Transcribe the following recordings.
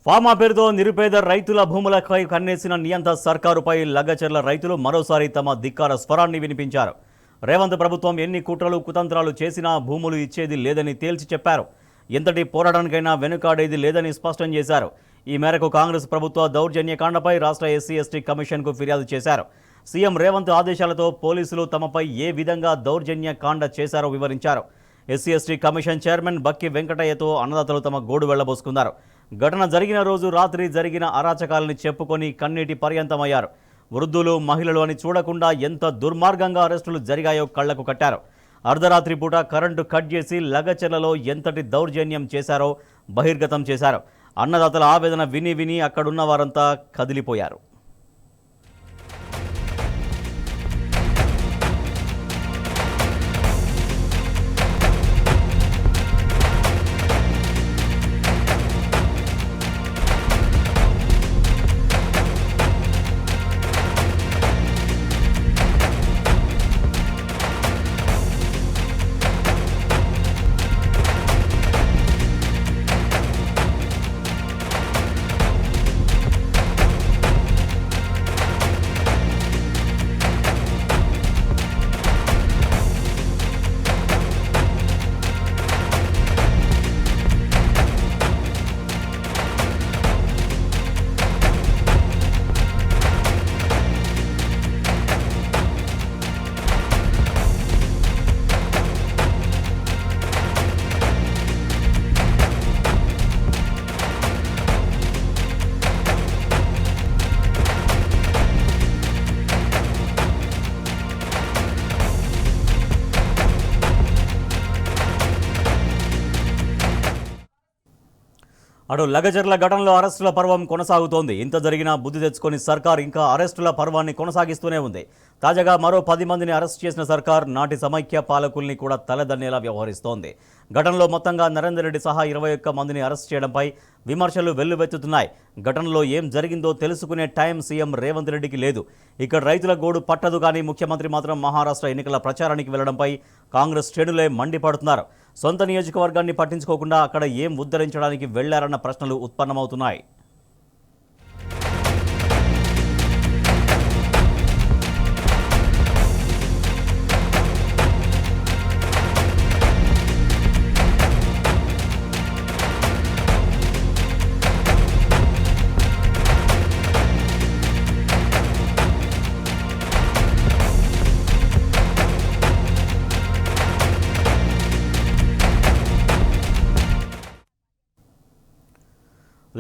Pharma పేరుతో నిరుపేద రైతుల భూములపై కన్నేసిన నియంత సర్కారుపై లగ్గచెర్ల రైతులు మరోసారి తమ ధిక్కార స్వరాన్ని వినిపించారు. రేవంత్ ప్రభుత్వం ఎన్ని కుట్రలు కుతంత్రాలు చేసినా భూములు ఇచ్చేది లేదని తేల్చి చెప్పారు. ఎంతటి పోరాటానికైనా వెనుకాడేది లేదని స్పష్టం చేశారు. ఈ మేరకు కాంగ్రెస్ ప్రభుత్వ దౌర్జన్యకాండపై రాష్ట్ర ఎస్సీ ఎస్టీ కమిషన్కు ఫిర్యాదు చేశారు. సీఎం రేవంత్ ఆదేశాలతో పోలీసులు తమపై ఏ విధంగా దౌర్జన్యకాండ చేశారో వివరించారు. SC ST commission chairman Bakki వెంకటయ్యతో అన్నదాతలు తమ గోడు వెళ్లబోసుకున్నారు. ఘటన జరిగిన రోజు రాత్రి జరిగిన అరాచకాలని చెప్పుకొని కన్నీటి పర్యంతమయ్యారు. వృద్ధులు మహిళలు అని చూడకుండా ఎంత దుర్మార్గంగా అరెస్టులు జరిగాయో కళ్లకు కట్టారు. అర్ధరాత్రి పూట కరెంటు కట్ చేసి లగచెర్లలో ఎంతటి దౌర్జన్యం చేశారో బహిర్గతం చేశారు. అన్నదాతల ఆవేదన విని విని అక్కడున్న వారంతా కదిలిపోయారు. అటు లగచెర్ల ఘటనలో అరెస్టుల పర్వం కొనసాగుతోంది. ఇంత జరిగినా బుద్ధి తెచ్చుకొని సర్కార్ ఇంకా అరెస్టుల పర్వాన్ని కొనసాగిస్తూనే ఉంది. తాజాగా మరో 10 మందిని అరెస్ట్ చేసిన సర్కార్ నాటి సమైక్య పాలకుల్ని కూడా తలదన్నేలా వ్యవహరిస్తోంది. ఘటనలో మొత్తంగా నరేందర్ రెడ్డి సహా 21 మందిని అరెస్ట్ చేయడంపై విమర్శలు వెల్లువెత్తుతున్నాయి. ఘటనలో ఏం జరిగిందో తెలుసుకునే టైం సీఎం రేవంత్ రెడ్డికి లేదు. ఇక్కడ రైతుల గోడు పట్టదు, కానీ ముఖ్యమంత్రి మాత్రం మహారాష్ట్ర ఎన్నికల ప్రచారానికి వెళ్లడంపై కాంగ్రెస్ శ్రేణులే మండిపడుతున్నారు. సొంత నియోజకవర్గాన్ని పట్టించుకోకుండా అక్కడ ఏం ఉద్ధరించడానికి వెళ్లారన్న ప్రశ్నలు ఉత్పన్నమవుతున్నాయి.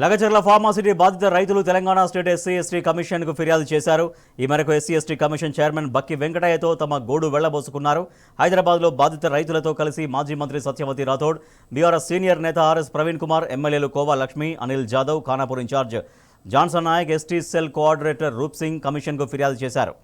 లగచెర్ల ఫార్మాసిటీ బాధిత రైతులు తెలంగాణ స్టేట్ ఎస్సీ ఎస్టీ కమిషన్కు ఫిర్యాదు చేశారు. ఈ మేరకు SC ST commission chairman Bakki వెంకటయ్యతో తమ గోడు వెళ్లబోసుకున్నారు. హైదరాబాద్లో బాధిత రైతులతో కలిసి మాజీ మంత్రి సత్యవతి రాథోడ్, బీఆర్ఎస్ సీనియర్ నేత ఆర్ఎస్ ప్రవీణ్ కుమార్, ఎమ్మెల్యేలు Kova Lakshmi, Anil Jadhav, Khanapur incharge Johnson Naik, ST cell coordinator Roop Singh కమిషన్కు ఫిర్యాదు చేశారు.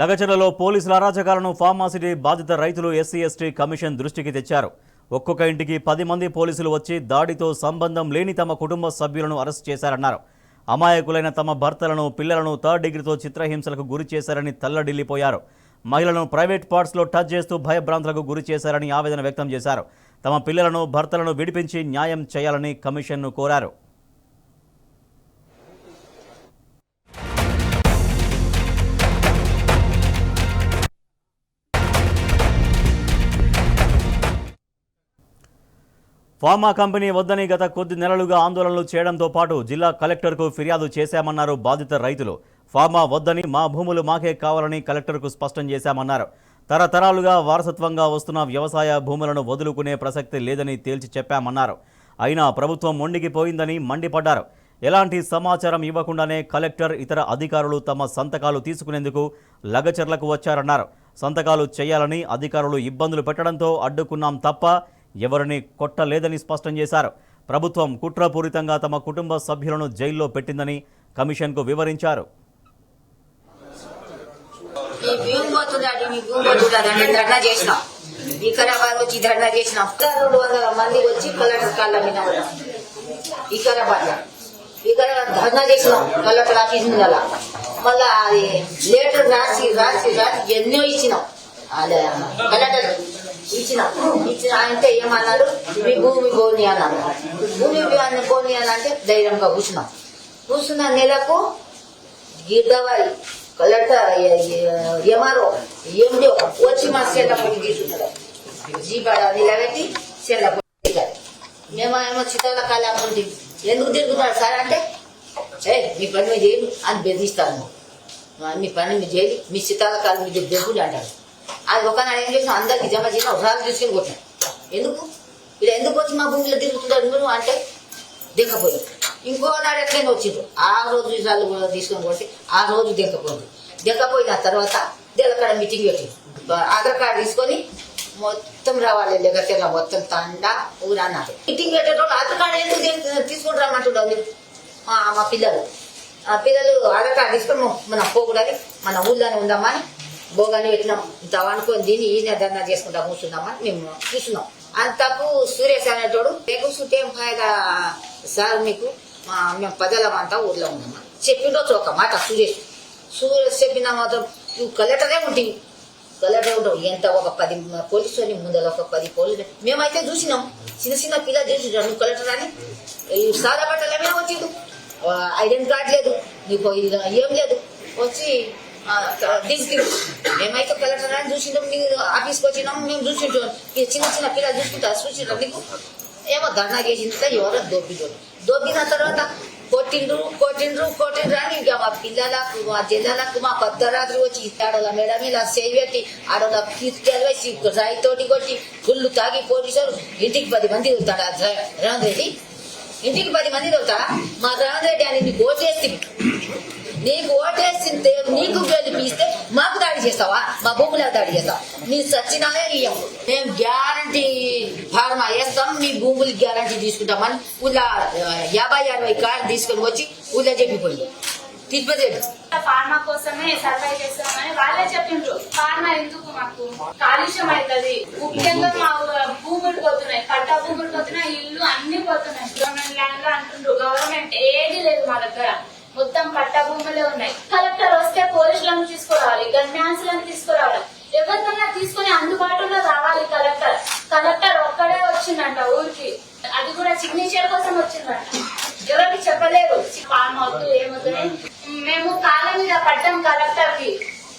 లగచెర్లలో పోలీసుల అరాచకాలను ఫార్మాసిటీ బాధిత రైతులు ఎస్సీ ఎస్టీ కమిషన్ దృష్టికి తెచ్చారు. ఒక్కొక్క ఇంటికి 10 మంది పోలీసులు వచ్చి దాడితో సంబంధం లేని తమ కుటుంబ సభ్యులను అరెస్ట్ చేశారన్నారు. అమాయకులైన తమ భర్తలను, పిల్లలను 3rd డిగ్రీతో చిత్రహింసలకు గురి చేశారని తల్లడిల్లిపోయారు. మహిళలను ప్రైవేట్ పార్ట్స్లో టచ్ చేస్తూ భయభ్రాంతులకు గురి చేశారని ఆవేదన వ్యక్తం చేశారు. తమ పిల్లలను, భర్తలను విడిపించి న్యాయం చేయాలని కమిషన్ను కోరారు. ఫార్మా కంపెనీ వద్దని గత కొద్ది నెలలుగా ఆందోళనలు చేయడంతో పాటు జిల్లా కలెక్టర్కు ఫిర్యాదు చేశామన్నారు బాధిత రైతులు. ఫార్మా వద్దని, మా భూములు మాకే కావాలని కలెక్టర్కు స్పష్టం చేశామన్నారు. తరతరాలుగా వారసత్వంగా వస్తున్న వ్యవసాయ భూములను వదులుకునే ప్రసక్తి లేదని తేల్చి చెప్పామన్నారు. అయినా ప్రభుత్వం మొండికి పోయిందని మండిపడ్డారు. ఎలాంటి సమాచారం ఇవ్వకుండానే కలెక్టర్, ఇతర అధికారులు తమ సంతకాలు తీసుకునేందుకు లగచెర్లకు వచ్చారన్నారు. సంతకాలు చేయాలని అధికారులు ఇబ్బందులు పెట్టడంతో అడ్డుకున్నాం తప్ప ఎవరిని కొట్టలేదని స్పష్టం చేశారు. ప్రభుత్వం కుట్రపూరితంగా తమ కుటుంబ సభ్యులను జైల్లో పెట్టిందని కమిషన్కు వివరించారు. వికారాబాద్ వచ్చి ధర్నా చేసినాం. 200 మంది వచ్చి కలెక్టర్ కాళ్ళ మీద ఇక్కడ ధర్నా చేసినాం కలెక్టర్ ఆఫీస్ ముందల. మళ్ళా అది లెటర్ రాసి ఎన్నో ఇచ్చినాం. కలెక్టర్ ఇచ్చిన అంటే ఏమన్నాడు, మీ భూమి పోని అన్నాడు. భూమి పోని అని అంటే ధైర్యంగా కూర్చున్న నెలకు గిద్దవారి కలెక్టర్ ఎంఆర్ఓ ఎండిఓ వచ్చి మా సెల్ల పొడి తీసుకున్నారు. జీబాడ నిలబెట్టి సెల్ల పొడి. మేమేమో చిత్రాల కాలం అనుకుంటుంది. ఎందుకు తిరుగుతున్నాడు సార్ అంటే, మీ పని మీద చేయాలి అని బెదిరిస్తాను. మీ పని మీద చేయాలి, మీ చిత్రాల కాలం మీద బెగ్గులు అంటారు. అది ఒకనాడు ఏం చేసినా అందరికి జమ చేసిన ఒకసారి తీసుకుని కొట్టాను. ఇలా ఎందుకు వచ్చి మా భూమిలో తిరుగుతున్నాడు మీరు అంటే దిక్కపోయి. ఇంకో నాడు ఎట్లయినా వచ్చిండ్రు. ఆ రోజు విషయాలు కూడా తీసుకొని కొట్టి ఆ రోజు దిక్కపోయిన తర్వాత దేలకాడ మీటింగ్ పెట్టి ఆధార్ కార్డు తీసుకొని మొత్తం రావాలి లెక్కచెల్ల మొత్తం తండా ఊరా అన్నారు. మీటింగ్ పెట్టేటప్పుడు ఆధార్ కార్డు ఎందుకు తీసుకుని రమ్మంటున్నావు మీరు? మా పిల్లలు ఆధార్ కార్డు తీసుకొని మనం పోకూడదు, మన ఊళ్ళోనే ఉందామా అని బోగాని పెట్టినాం. ఇంత అనుకొని దీన్ని ఈయన ధర్నా చేసుకుంటా కూర్చున్నామని మేము చూస్తున్నాం. అంతకు సురేష్ అనేటోడు లేకుంటే ఏం ఫాయిదా సార్ మీకు, మేము పదలమంతా ఊర్లో ఉన్నామా చెప్పిండొచ్చు ఒక మాట. సురేష్ చెప్పిన మాత్రం నువ్వు కలెక్టరే ఉంటుంది, కలెక్టర్ ఉంటావు. ఎంత ఒక 10 పోలీసు ముందర ఒక 10 పోలీసు మేమైతే చూసినాం. చిన్న పిల్లలు చూసినాం. నువ్వు కలెక్టర్ అని సాదా పట్టాలమే వచ్చిండు. ఐడెంటి కార్డు లేదు, నీకు ఏం లేదు. వచ్చి తీసుకు మేమైతే కలెక్టర్ అని చూసినాం. నీకు ఆఫీస్కి వచ్చినాం, మేము చూసింటాం. చిన్న పిల్లలు చూసుకుంటారు. చూసినాం నీకు ఏమో ధర్నా చేసింది. ఎవరో దొబ్బిన తర్వాత కొట్టిండ్రు అని ఇక మా పిల్లలకు, మా జిల్లాలకు మా పెద్దరాత్రి వచ్చి ఆడల మేడం ఇలా చేయబెట్టి ఆడల తీసుకెళ్ళి రాయితోటి కొట్టి గుళ్ళు తాగి పోలీసులు ఇంటికి 10 మంది వెళ్తాడా రేవంత్ రెడ్డి? ఇంటికి 10 మంది వెళ్తాడా? మా రేవంత్ రెడ్డి అని నీకు ఓటేస్తే నీకు గెలిపిస్తే మాకు దాడి చేస్తావా? మా భూములకు దాడి చేస్తావా? నీ సచ్చినాలే ఇయ్యం. మేము గ్యారంటీ ఫార్మా వేస్తాం, మీ భూములకి గ్యారంటీ తీసుకుంటామని ఊళ్ళో 50-60 కార్డు తీసుకొని వచ్చి ఊళ్ళో చెప్పిపోయింది. తిరుపతి ఫార్మా కోసమే సర్వే చేస్తామని వాళ్ళే చెప్పిండ్రు. ఫార్మా ఎందుకు మాకు కాలుష్యం అవుతుంది, ముఖ్యంగా మా భూములు పోతున్నాయి, పట్టా భూములు పోతున్నాయి, ఇల్లు అన్ని పోతున్నాయి. గవర్నమెంట్ ల్యాండ్ లో అంటుండ్రు. గవర్నమెంట్ ఏది లేదు మా దగ్గర, మొత్తం పట్టా భూములే ఉన్నాయి. కలెక్టర్ వస్తే పోలీసులను తీసుకురావాలి, గన్మ్యాన్స్లను తీసుకురావాలి, ఎవరికైనా తీసుకుని అందుబాటులో రావాలి. కలెక్టర్ ఒక్కడే వచ్చిందంట ఊరికి, అది కూడా సిగ్నేచర్ కోసం వచ్చిందంట. ఎవరికి చెప్పలేదు ఫార్మ్ వద్దు ఏమొద్దని. మేము కాళ్ళ మీద పడ్డాం కలెక్టర్ కి,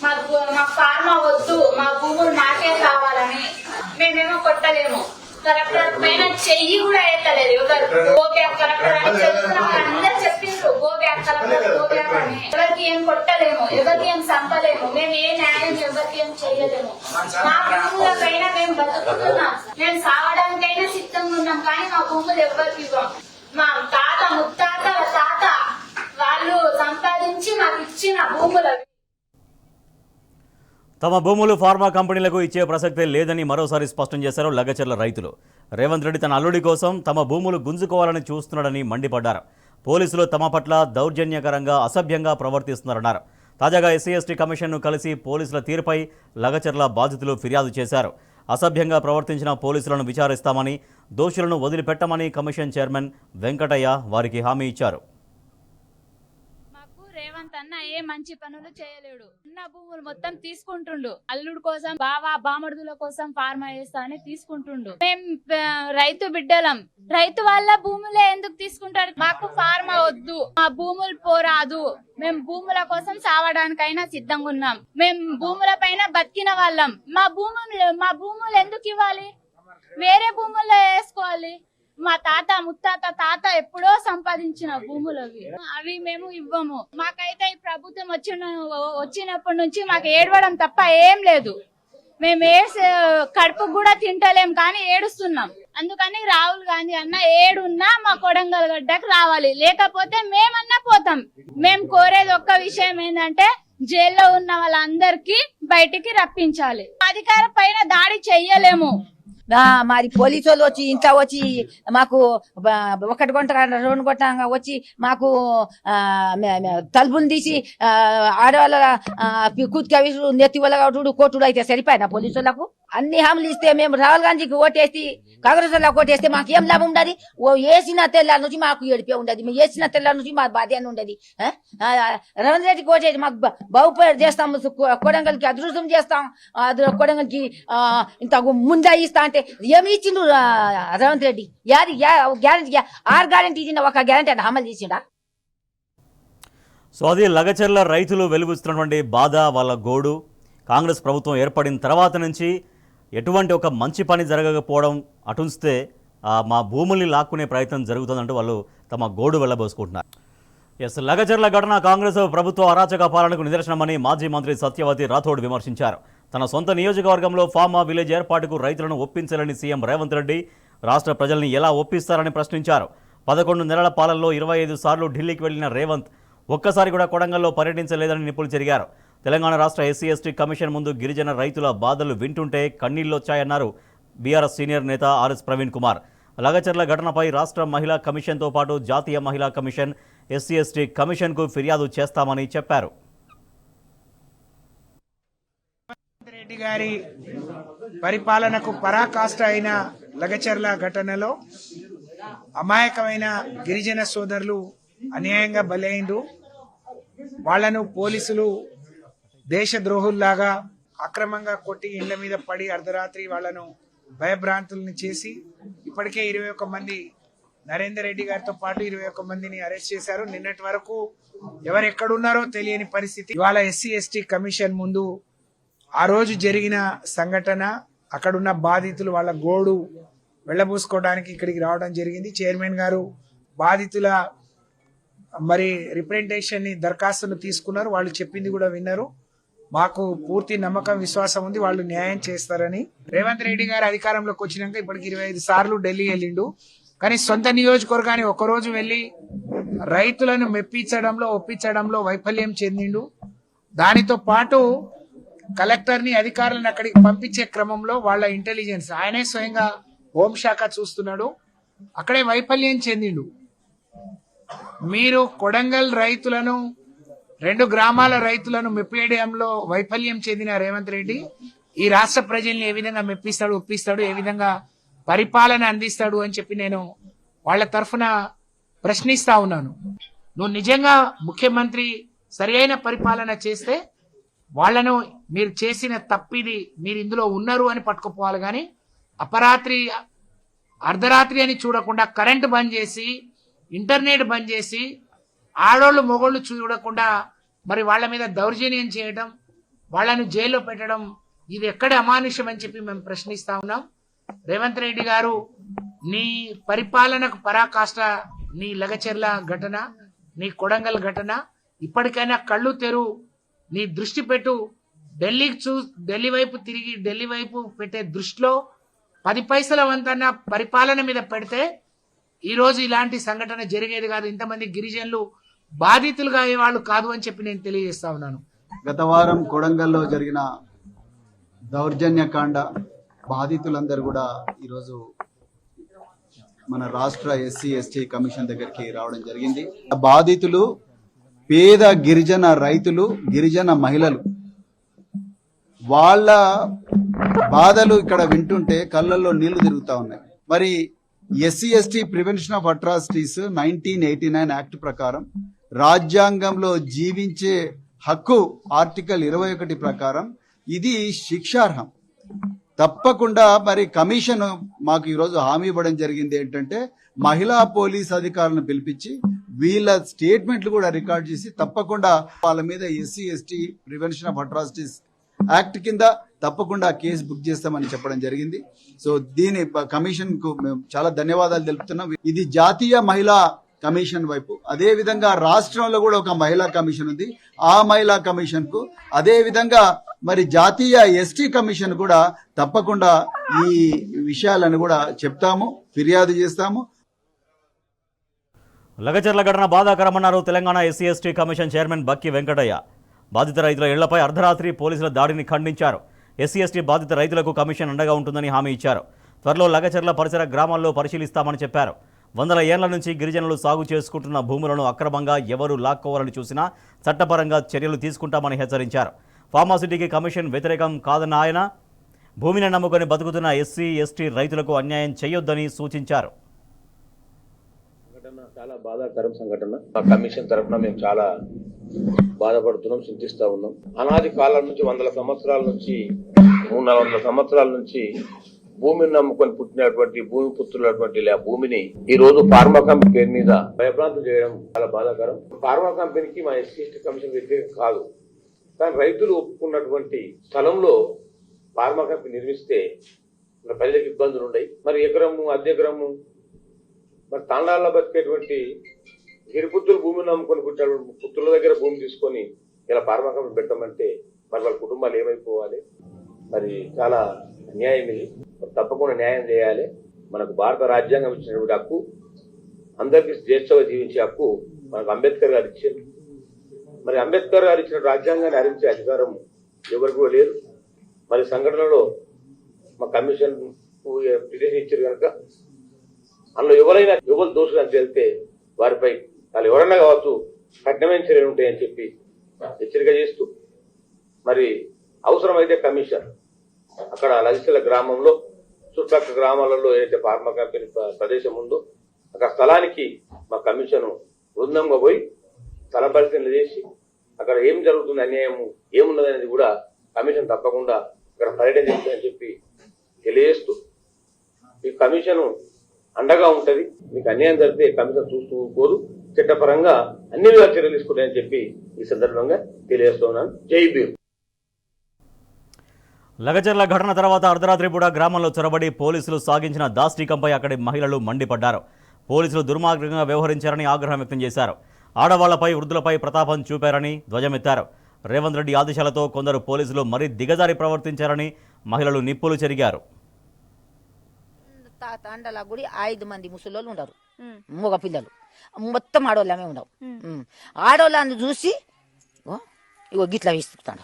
మాకు ఫార్మా వద్దు, మా భూములు మాకే కావాలని. మేమేమో కొట్టలేము, కలెక్టర్ పైన చెయ్యి కూడా ఎత్తలేదు ఎవరు. గోబ్యాక్ కలెక్టర్ అని చెప్తున్నాం, అందరు చెప్పిండ్రు గోబ్యాక్ కలెక్టర్ గోబ్యాక్ అని. ఎవరికి ఏం కొట్టలేము, ఎవరికి ఏం చంపలేము, మేము ఏ న్యాయం ఎవరికి ఏం చెయ్యలేము. మా భూములకైనా మేము బతుకుతున్నాం, మేము సావడానికైనా సిద్ధంగా ఉన్నాం, కానీ మా భూములు ఎవరికి ఇవ్వం. మా తాత ముత్తాతల తాత వాళ్ళు సంపాదించి మాకు ఇచ్చిన భూములు. తమ భూములు ఫార్మా కంపెనీలకు ఇచ్చే ప్రసక్తే లేదని మరోసారి స్పష్టం చేశారు లగచర్ల రైతులు. రేవంత్ రెడ్డి తన అల్లుడి కోసం తమ భూములు గుంజుకోవాలని చూస్తున్నాడని మండిపడ్డారు. పోలీసులు తమ పట్ల దౌర్జన్యకరంగా అసభ్యంగా ప్రవర్తిస్తున్నారన్నారు. తాజాగా ఎస్సీ ఎస్టీ కమిషన్ను కలిసి పోలీసుల తీరుపై లగచర్ల బాధితులు ఫిర్యాదు చేశారు. అసభ్యంగా ప్రవర్తించిన పోలీసులను విచారిస్తామని, దోషులను వదిలిపెట్టమని కమిషన్ చైర్మన్ వెంకటయ్య వారికి హామీ ఇచ్చారు. రేవంత్ అన్న ఏ మంచి పనులు చేయలేడు, ఉన్న భూములు మొత్తం తీసుకుంటుండు. అల్లుడు కోసం, బామర్దుల కోసం ఫార్మా వేస్తా అని తీసుకుంటుండు. మేం రైతు బిడ్డలం, రైతు వాళ్ళ భూములే ఎందుకు తీసుకుంటారు? మాకు ఫార్మా వద్దు, మా భూములు పోరాదు, మేము భూముల కోసం సావడానికైనా సిద్ధంగా ఉన్నాం. మేము భూముల పైన బతికిన వాళ్ళం, మా భూములు ఎందుకు ఇవ్వాలి? వేరే భూముల్లో వేసుకోవాలి. మా తాత ముత్తాత ఎప్పుడో సంపాదించిన భూములు అవి మేము ఇవ్వము. మాకైతే ఈ ప్రభుత్వం వచ్చినప్పటి నుంచి మాకు ఏడవడం తప్ప ఏం లేదు. మేము కడుపు కూడా తింటలేం కానీ ఏడుస్తున్నాం. అందుకని రాహుల్ గాంధీ అన్న ఏడున్నా మా కొడంగల్ గడ్డకు రావాలి, లేకపోతే మేమన్నా పోతాం. మేము కోరేది ఒక్క విషయం ఏంటంటే జైల్లో ఉన్న వాళ్ళందరికీ బయటికి రప్పించాలి. అధికార పైన దాడి చెయ్యలేము. మాది పోలీసు వాళ్ళు వచ్చి ఇంట్లో వచ్చి మాకు 1 గంట 2 గంట వచ్చి మాకు తలుపులు తీసి ఆడవాళ్ళ కూతుక నెత్తి వల్ల కొట్టుడు అయితే సరిపోయినా పోలీసు వాళ్ళకు? అన్ని హామీలు ఇస్తే మేము రాహుల్ గాంధీకి ఓటేసి కాంగ్రెస్ వాళ్ళకి ఓటేస్తే మాకు ఏం లాభం ఉండదు? ఓ వేసిన తెల్ల నుంచి మాకు ఏడిపే ఉండదు, మేము వేసిన తెల్ల నుంచి మా బాధ అని ఉండదు. రేవంత్ రెడ్డికి ఓటేసి మాకు బాగుపడి చేస్తాం, కొడంగల్కి అదృష్టం చేస్తాం, కొడంగల్కి ఇంత ముందా ఇస్తా అంటే ఏమి ఇచ్చిండు రేవంత్ రెడ్డి? గ్యారంటీ 6 గ్యారంటీ ఇచ్చిన ఒక గ్యారంటీ అంటే అమలు చేసిండా? సో అది లగచర్ల రైతులు వెలుగుస్తున్నటువంటి బాధ, వాళ్ళ గోడు. కాంగ్రెస్ ప్రభుత్వం ఏర్పడిన తర్వాత నుంచి ఎటువంటి ఒక మంచి పని జరగకపోవడం అటుంచితే మా భూముల్ని లాక్కునే ప్రయత్నం జరుగుతుందంటూ వాళ్ళు తమ గోడు వెళ్ళబోసుకుంటున్నారు. ఎస్, లగచర్ల ఘటన కాంగ్రెస్ ప్రభుత్వ అరాచక పాలనకు నిదర్శనమని మాజీ మంత్రి సత్యవతి రాథోడ్ విమర్శించారు. తన సొంత నియోజకవర్గంలో ఫార్మా విలేజ్ ఏర్పాటుకు రైతులను ఒప్పించాలని సీఎం రేవంత్ రెడ్డి రాష్ట్ర ప్రజల్ని ఎలా ఒప్పిస్తారని ప్రశ్నించారు. 11 నెలల పాలనలో 25 సార్లు ఢిల్లీకి వెళ్లిన రేవంత్ ఒక్కసారి కూడా కొడంగల్లో పర్యటించలేదని నిపుణులు చెరిగారు. తెలంగాణ రాష్ట్ర ఎస్సీ ఎస్టీ కమిషన్ ముందు గిరిజన రైతుల బాధలు వింటుంటే కన్నీళ్లొచ్చాయన్నారు బీఆర్ఎస్ సీనియర్ నేత ఆర్ఎస్ ప్రవీణ్ కుమార్. లగచర్ల ఘటనపై రాష్ట్ర మహిళా కమిషన్తో పాటు జాతీయ మహిళా కమిషన్, ఎస్సీ ఎస్టీ కమిషన్కు ఫిర్యాదు చేస్తామని చెప్పారు. రెడ్డి గారి పరిపాలనకు పరాకాష్ట అయిన లగచర్ల ఘటనలో అమాయకమైన గిరిజన సోదరులు అన్యాయంగా బలైండు. వాళ్లను పోలీసులు దేశద్రోహుల్లాగా అక్రమంగా కొట్టి ఇండ్ల మీద పడి అర్ధరాత్రి వాళ్లను భయభ్రాంతుల్ని చేసి ఇప్పటికే 21 మంది నరేందర్ రెడ్డి గారితో పాటు 21 మందిని అరెస్ట్ చేశారు. నిన్నటి వరకు ఎవరెక్కడున్నారో తెలియని పరిస్థితి. ఇవాళ ఎస్సీ ఎస్టీ కమిషన్ ముందు ఆ రోజు జరిగిన సంఘటన, అక్కడున్న బాధితులు వాళ్ళ గోడు వెళ్లబూసుకోవడానికి ఇక్కడికి రావడం జరిగింది. చైర్మన్ గారు బాధితుల రిప్రజెంటేషన్ ని దరఖాస్తును తీసుకున్నారు. వాళ్ళు చెప్పింది కూడా విన్నారు. మాకు పూర్తి నమ్మకం, విశ్వాసం ఉంది వాళ్ళు న్యాయం చేస్తారని. రేవంత్ రెడ్డి గారు అధికారంలోకి వచ్చినాక ఇప్పటికి 25 సార్లు ఢిల్లీ వెళ్ళిండు. కానీ సొంత నియోజకవర్గాన్ని ఒకరోజు వెళ్లి రైతులను ఒప్పించడంలో వైఫల్యం చెందిండు. దానితో పాటు కలెక్టర్ ని, అధికారులను అక్కడికి పంపించే క్రమంలో వాళ్ళ ఇంటెలిజెన్స్, ఆయనే స్వయంగా హోంశాఖ చూస్తున్నాడు, అక్కడే వైఫల్యం చెందిండు. మీరు కొడంగల్ రైతులను, 2 గ్రామాల రైతులను మెప్పేయడంలో వైఫల్యం చెందిన రేవంత్ రెడ్డి ఈ రాష్ట్ర ప్రజల్ని ఏ విధంగా మెప్పిస్తాడు, ఒప్పిస్తాడు, ఏ విధంగా పరిపాలన అందిస్తాడు అని చెప్పి నేను వాళ్ళ తరఫున ప్రశ్నిస్తా ఉన్నాను. నువ్వు నిజంగా ముఖ్యమంత్రి సరి అయిన పరిపాలన చేస్తే వాళ్లను మీరు చేసిన తప్పిది, మీరు ఇందులో ఉన్నారు అని పట్టుకుపోవాలి. కానీ అపరాత్రి, అర్ధరాత్రి అని చూడకుండా కరెంటు బంద్ చేసి, ఇంటర్నెట్ బంద్ చేసి, ఆడోళ్ళు మొగోళ్ళు చూడకుండా వాళ్ళ మీద దౌర్జన్యం చేయడం, వాళ్లను జైల్లో పెట్టడం, ఇది ఎక్కడ అమానుష్యం అని చెప్పి మేము ప్రశ్నిస్తా ఉన్నాం. రేవంత్ రెడ్డి గారు, నీ పరిపాలనకు పరాకాష్ట నీ లగచర్ల ఘటన, నీ కొడంగల్ ఘటన. ఇప్పటికైనా కళ్ళు తెరు, నీ దృష్టి పెట్టు. ఢిల్లీ వైపు తిరిగి, ఢిల్లీ వైపు పెట్టే దృష్టిలో 10 పైసల వంతన పరిపాలన మీద పెడితే ఈ రోజు ఇలాంటి సంఘటన జరిగేది కాదు. ఇంతమంది గిరిజనులు బాధితులుగా అయ్యేవాళ్ళు కాదు అని చెప్పి నేను తెలియజేస్తా ఉన్నాను. గత వారం కొడంగల్లో జరిగిన దౌర్జన్యకాండ బాధితులందరూ కూడా ఈరోజు మన రాష్ట్ర ఎస్సీ ఎస్టీ కమిషన్ దగ్గరికి రావడం జరిగింది. బాధితులు పేద గిరిజన రైతులు, గిరిజన మహిళలు. వాళ్ళ బాధలు ఇక్కడ వింటుంటే కళ్ళల్లో నీళ్లు తిరుగుతా ఉన్నాయి. మరి SC ST prevention of atrocities 1989 act ప్రకారం రాజ్యాంగంలో జీవించే హక్కు ఆర్టికల్ 21 ప్రకారం ఇది శిక్షార్హం. తప్పకుండా కమిషన్ మాకు ఈరోజు హామీ ఇవ్వడం జరిగింది ఏంటంటే, మహిళా పోలీస్ అధికారులను పిలిపించి వీళ్ళ స్టేట్మెంట్లు కూడా రికార్డ్ చేసి తప్పకుండా వాళ్ళ మీద SC ST prevention of atrocities act కింద తప్పకుండా కేసు బుక్ చేస్తామని చెప్పడం జరిగింది. సో దీని కమిషన్ కు మేము చాలా ధన్యవాదాలు తెలుపుతున్నాం. ఇది జాతీయ మహిళా కమిషన్ వైపు, అదే విధంగా రాష్ట్రంలో కూడా ఒక మహిళా కమిషన్ ఉంది. ఆ మహిళా కమిషన్ కు అదే విధంగా జాతీయ ఎస్టీ కమిషన్ కూడా తప్పకుండా ఈ విషయాలను కూడా చెప్తాము, ఫిర్యాదు చేస్తాము. లగచర్ల ఘటన బాధాకరమన్నారు Telangana SC ST commission chairman Bakki Venkataiah. బాధిత రైతుల ఇళ్లపై అర్ధరాత్రి పోలీసుల దాడిని ఖండించారు. ఎస్సీ ఎస్టీ బాధిత రైతులకు కమిషన్ అండగా ఉంటుందని హామీ ఇచ్చారు. త్వరలో లగచర్ల పరిసర గ్రామాల్లో పరిశీలిస్తామని చెప్పారు. 100 ఏళ్ల నుంచి గిరిజనులు సాగు చేసుకుంటున్న భూములను అక్రమంగా ఎవరు లాక్కోవాలని చూసినా చట్టపరంగా చర్యలు తీసుకుంటామని హెచ్చరించారు. ఫార్మాసిటీకి కమిషన్ వ్యతిరేకం కాదన్న ఆయన భూమిని నమ్ముకొని బతుకుతున్న ఎస్సీ ఎస్టీ రైతులకు అన్యాయం చేయొద్దని సూచించారు. సంఘటన చాలా బాధాకరం సంఘటన. మా కమిషన్ తరఫున మేము చాలా బాధపడుతున్నాం, చింతిస్తా ఉన్నాం. అనాది కాలం నుంచి 100 సంవత్సరాల నుంచి 300-400 సంవత్సరాల నుంచి భూమిని నమ్ముకొని పుట్టినటువంటి భూమి పుత్రులటువంటి ఆ భూమిని ఈ రోజు ఫార్మా కంపెనీ పేరు మీద భయభ్రాంతులు చేయడం చాలా బాధాకరం. ఫార్మా కంపెనీకి మా ఎస్సీ ఎస్టీ కమిషన్ వ్యతిరేకం కాదు, కానీ రైతులు ఒప్పుకున్నటువంటి స్థలంలో ఫార్మా కంపెనీ నిర్మిస్తే ప్రజలకు ఇబ్బందులు ఉన్నాయి. మరి ఎకరము అర్ధ ఎకరము మరి తాండాల్లో బతికేటువంటి గిరిపుత్రులు భూమిని నమ్ముకొని పుట్టారు, పుత్రుల దగ్గర భూమి తీసుకొని ఇలా ఫార్మా కంపెనీ పెట్టమంటే మరి వాళ్ళ కుటుంబాలు ఏమైపోవాలి? మరి చాలా అన్యాయం ఇది. తప్పకుండా న్యాయం చేయాలి. మనకు భారత రాజ్యాంగం ఇచ్చినటువంటి హక్కు, అందరికీ జ్యేష్ఠగా జీవించే హక్కు మనకు అంబేద్కర్ గారు ఇచ్చారు. మరి అంబేద్కర్ గారు ఇచ్చిన రాజ్యాంగాన్ని హరించే అధికారం ఎవరికి కూడా లేదు. మరి సంఘటనలో మా కమిషన్ పిటిషన్ ఇచ్చారు కనుక అందులో ఎవరు దోషులు అని తెలితే వారిపై వాళ్ళు ఎవరన్నా కావచ్చు కఠినమైన చర్యలు ఉంటాయని చెప్పి హెచ్చరిక చేస్తూ, మరి అవసరమైతే కమిషన్ అక్కడ లజిస్ల గ్రామంలో చుట్టుపక్కల గ్రామాలలో ఏదైతే ఫార్మా కంపెనీ ప్రదేశం ఉందో అక్కడ స్థలానికి మా కమిషన్ బృందంగా పోయి స్థల పరిశీలన చేసి అక్కడ ఏం జరుగుతుంది, అన్యాయము ఏమున్నదనేది కూడా కమిషన్ తప్పకుండా ఇక్కడ పర్యటన చేస్తుందని చెప్పి తెలియజేస్తూ, ఈ కమిషన్ అండగా ఉంటది. మీకు అన్యాయం జరిగితే కమిషన్ చూస్తూ పోదు, చట్టపరంగా అన్ని విధాల చర్యలు తీసుకుంటాయని చెప్పి ఈ సందర్భంగా తెలియజేస్తున్నాను. జై భీమ్. లగచర్ల ఘటన తర్వాత అర్ధరాత్రి పూట గ్రామంలో చొరబడి పోలీసులు సాగించిన దాష్టీకంపై అక్కడి మహిళలు మండిపడ్డారు. పోలీసులు దుర్మార్గంగా వ్యవహరించారని ఆగ్రహం వ్యక్తం చేశారు. ఆడవాళ్లపై వృద్ధులపై ప్రతాపం చూపారని ధ్వజమెత్తారు. రేవంత్ రెడ్డి ఆదేశాలతో కొందరు పోలీసులు మరీ దిగజారి ప్రవర్తించారని మహిళలు నిప్పులు చెరిగారు. తాండలా గుడి 5 మంది ముసలోళ్ళు ఉండరు, మగ పిల్లలు మొత్తం ఆడోళ్ళమే ఉండవు. ఆడోళ్ళని చూసి ఇగో గిట్లా విసుకుతాడు,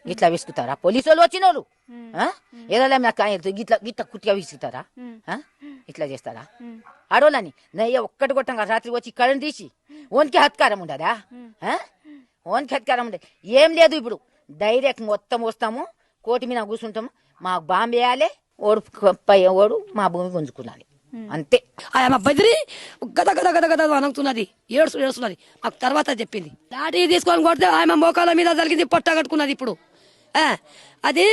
గిట్లా విసుకుతారా పోలీసు వాళ్ళు వచ్చిన వాళ్ళు? గిట్లా గిట్లా కుట్టిగా విసుకుతారా? ఇట్లా చేస్తారా ఆడోళ్ళని? నయ్య ఒక్కటి కొట్టంగా రాత్రి వచ్చి కళ్ళని తీసి ఓన్కి హత్కారం ఉండదా? ఓన్కి హత్కారం ఉండదు, ఏం లేదు. ఇప్పుడు డైరెక్ట్ మొత్తం వస్తాము, కోటి మీద కూర్చుంటాము, మాకు బాంబేయాలి, ఓడు పై ఓడు మా భూమి గుంజుకున్నాలి, అంతే. ఆమె బదిరి గద గద గద గద అనుకున్నది, ఏడుస్తున్నది. మాకు తర్వాత చెప్పింది లాఠీ తీసుకొని కొడితే ఆమె మోకాల మీద జరిగింది, పొట్ట కట్టుకున్నది. ఇప్పుడు అది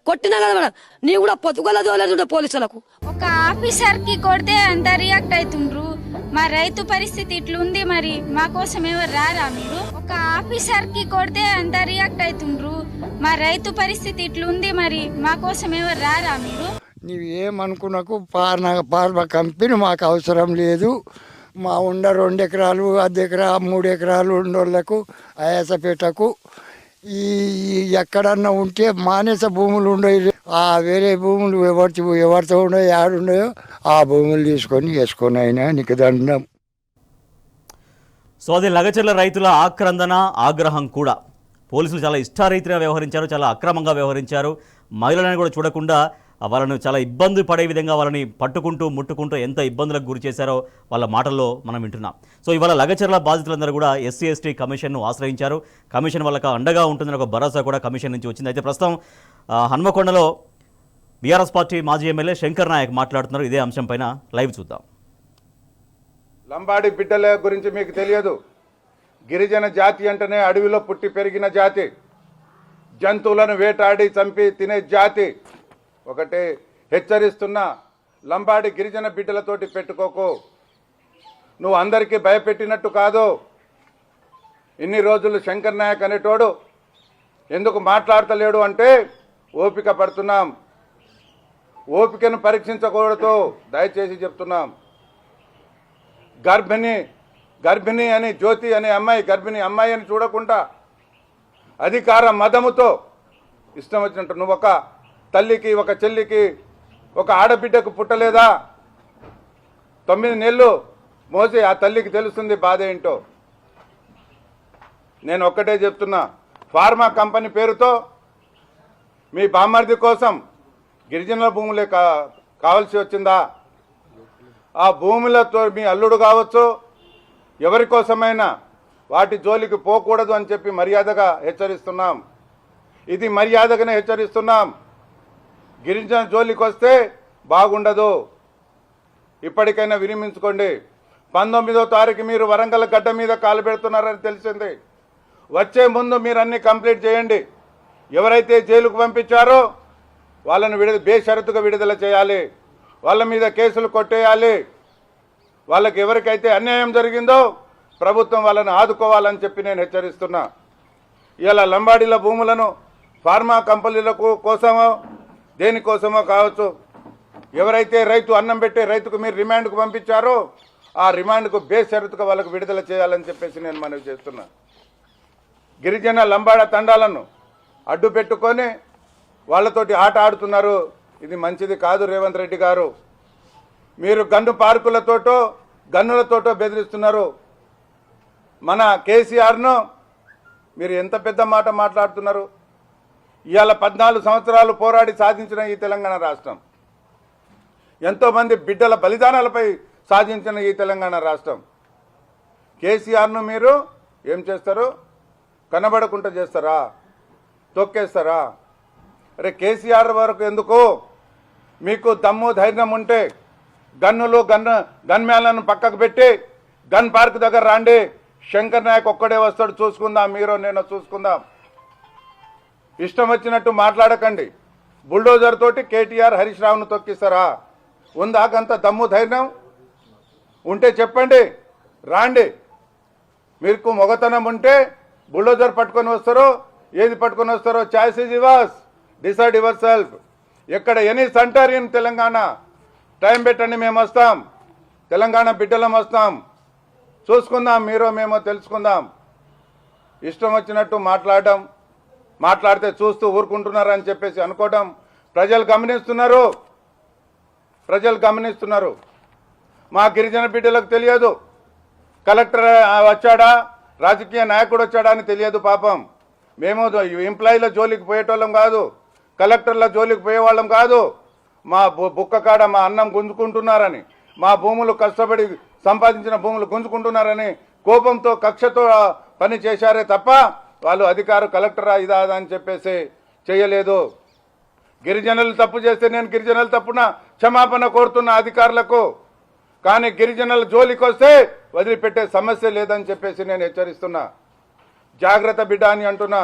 కొట్టినా కదా మేడం, నీ కూడా పొద్దుగల పోలీసులకు. ఒక ఆఫీసర్ కి కొడితే అంత రియాక్ట్ అవుతుండ్రు. మా రైతు పరిస్థితి ఇట్లుంది, మరి మా కోసం ఎవరు రారా మీరు? ఒక ఆఫీసర్ కి కొడితే అంత రియాక్ట్ అవుతుండ్రు. మా రైతు పరిస్థితి ఇట్లుంది, మరి మా కోసం ఎవరు రారా మీరు? నీవు ఏమనుకున్నాకు ఫార్మా కంపెనీ మాకు అవసరం లేదు. మా 2 ఎకరాలు, అర్ధ ఎకరా, 3 ఎకరాలు ఉండోళ్లకు ఆయాసపేటకు ఈ ఎక్కడన్నా ఉంటే మానేస భూములు ఉండవు, ఆ వేరే భూములు ఎవరితో ఉండవు, ఏడున్నాయో ఆ భూములు వేసుకొని అయినా నీకు దండం. సో అది లగచర్ల రైతుల ఆక్రందన, ఆగ్రహం కూడా. పోలీసులు చాలా ఇష్టారీతిగా వ్యవహరించారు, చాలా అక్రమంగా వ్యవహరించారు. మహిళలను కూడా చూడకుండా వాళ్ళను చాలా ఇబ్బంది పడే విధంగా వాళ్ళని పట్టుకుంటూ ముట్టుకుంటూ ఎంత ఇబ్బందులకు గురి చేశారో వాళ్ళ మాటల్లో మనం వింటున్నాం. సో ఇవాళ లగచర్ల బాధితులందరూ కూడా ఎస్సీ ఎస్టీ కమిషన్ను ఆశ్రయించారు. కమిషన్ వాళ్ళకి అండగా ఉంటుందని ఒక భరోసా కూడా కమిషన్ నుంచి వచ్చింది. అయితే ప్రస్తుతం హన్మకొండలో బీఆర్ఎస్ పార్టీ మాజీ ఎమ్మెల్యే శంకర్ నాయక్ మాట్లాడుతున్నారు. ఇదే అంశం పైన లైవ్ చూద్దాం. లంబాడి బిడ్డల గురించి మీకు తెలియదు. గిరిజన జాతి అంటేనే అడవిలో పుట్టి పెరిగిన జాతి, జంతువులను వేటాడి చంపి తినే జాతి. ఒకటే హెచ్చరిస్తున్నా, లంబాడి గిరిజన బిడ్డలతోటి పెట్టుకోకు. నువ్వు అందరికీ భయపెట్టినట్టు కాదు. ఇన్ని రోజులు శంకర్ నాయక్ అనేటోడు ఎందుకు మాట్లాడతలేడు అంటే ఓపిక పడుతున్నాం. ఓపికను పరీక్షించకూడదు, దయచేసి చెప్తున్నాం. గర్భిణి అని జ్యోతి అనే అమ్మాయి, గర్భిణి అమ్మాయి అని చూడకుండా అధికార మదముతో ఇష్టం వచ్చినట్టు నువ్వు ఒక తల్లికి, ఒక చెల్లికి, ఒక ఆడబిడ్డకు పుట్టలేదా? 9 నెలలు మోసి ఆ తల్లికి తెలుస్తుంది బాధ ఏంటో. నేను ఒక్కటే చెప్తున్నా, ఫార్మా కంపెనీ పేరుతో మీ బామ్మర్ది కోసం గిరిజనుల భూములే కావాల్సి వచ్చిందా? ఆ భూములతో మీ అల్లుడు కావచ్చు, ఎవరి కోసమైనా వాటి జోలికి పోకూడదు అని చెప్పి మర్యాదగా హెచ్చరిస్తున్నాం. ఇది మర్యాదగానే హెచ్చరిస్తున్నాం. గిరిజన జోలికి వస్తే బాగుండదు. ఇప్పటికైనా వినిమించుకోండి. 19వ తారీఖు మీరు వరంగల్ గడ్డ మీద కాలు పెడుతున్నారని తెలిసింది. వచ్చే ముందు మీరు అన్ని కంప్లీట్ చేయండి. ఎవరైతే జైలుకు పంపించారో వాళ్ళని బేషరతుగా విడుదల చేయాలి. వాళ్ళ మీద కేసులు కొట్టేయాలి. వాళ్ళకి ఎవరికైతే అన్యాయం జరిగిందో ప్రభుత్వం వాళ్ళని ఆదుకోవాలని చెప్పి నేను హెచ్చరిస్తున్నా. ఇలా లంబాడీల భూములను ఫార్మా కంపెనీలకు కోసమో దేనికోసమో కావచ్చు, ఎవరైతే రైతు అన్నం పెట్టే రైతుకు మీరు రిమాండ్కు పంపించారో ఆ రిమాండ్కు బేషరతుగా వాళ్ళకు విడుదల చేయాలని చెప్పేసి నేను మనవి చేస్తున్నా. గిరిజన లంబాడ తండాలను అడ్డు పెట్టుకొని వాళ్ళతోటి ఆట ఆడుతున్నారు. ఇది మంచిది కాదు. రేవంత్ రెడ్డి గారు, మీరు గన్ను పార్కులతోటో గన్నులతోటో బెదిరిస్తున్నారు. మన కేసీఆర్ను మీరు ఎంత పెద్ద మాట మాట్లాడుతున్నారు. ఇవాళ 14 సంవత్సరాలు పోరాడి సాధించిన ఈ తెలంగాణ రాష్ట్రం, ఎంతోమంది బిడ్డల బలిదానాలపై సాధించిన ఈ తెలంగాణ రాష్ట్రం, కేసీఆర్ను మీరు ఏం చేస్తారు? కనబడకుండా చేస్తారా? తొక్కేస్తారా? అరే కేసీఆర్ వరకు ఎందుకు? మీకు దమ్ము ధైర్యం ఉంటే గన్మ్యాన్లను పక్కకు పెట్టి గన్ పార్క్ దగ్గర రాండి. శంకర్ నాయక్ ఒక్కడే వస్తాడు, చూసుకుందాం. మీరు నేను చూసుకుందాం. ఇష్టం వచ్చినట్టు మాట్లాడకండి. బుల్డోజర్ తోటి కేటీఆర్ హరీష్ రావును తొక్కిస్తారా? ఉందా అంత దమ్ము ధైర్యం? ఉంటే చెప్పండి, రాండి. మీకు మొగతనం ఉంటే బుల్డోజర్ పట్టుకొని వస్తారో ఏది పట్టుకొని వస్తారో choice is yours, decide yourself. ఎక్కడ any centre in Telangana time పెట్టండి, మేము వస్తాం. తెలంగాణ బిడ్డలం వస్తాం. చూసుకుందాం, మీరో మేమో తెలుసుకుందాం. ఇష్టం వచ్చినట్టు మాట్లాడితే చూస్తూ ఊరుకుంటున్నారని చెప్పేసి అనుకోవడం ప్రజలు గమనిస్తున్నారు. మా గిరిజన బిడ్డలకు తెలియదు. కలెక్టర్ వచ్చాడా, రాజకీయ నాయకుడు వచ్చాడా అని తెలియదు పాపం. మేము ఎంప్లాయీల జోలికి పోయేటోళ్ళం కాదు, కలెక్టర్ల జోలికి పోయేవాళ్ళం కాదు. మా బుక్క కాడ మా అన్నం గుంజుకుంటున్నారని, మా భూములు కష్టపడి సంపాదించిన భూములు గుంజుకుంటున్నారని కోపంతో కక్షతో పని చేశారే తప్ప వాళ్ళు అధికారు కలెక్టరా ఇదా అని చెప్పేసి చేయలేదు. గిరిజనులు తప్పు చేస్తే నేను గిరిజనుల తప్పున క్షమాపణ కోరుతున్న అధికారులకు. కానీ గిరిజనుల జోలికి వస్తే వదిలిపెట్టే సమస్య లేదని చెప్పేసి నేను హెచ్చరిస్తున్నా. జాగ్రత్త బిడ్డ అని అంటున్నా.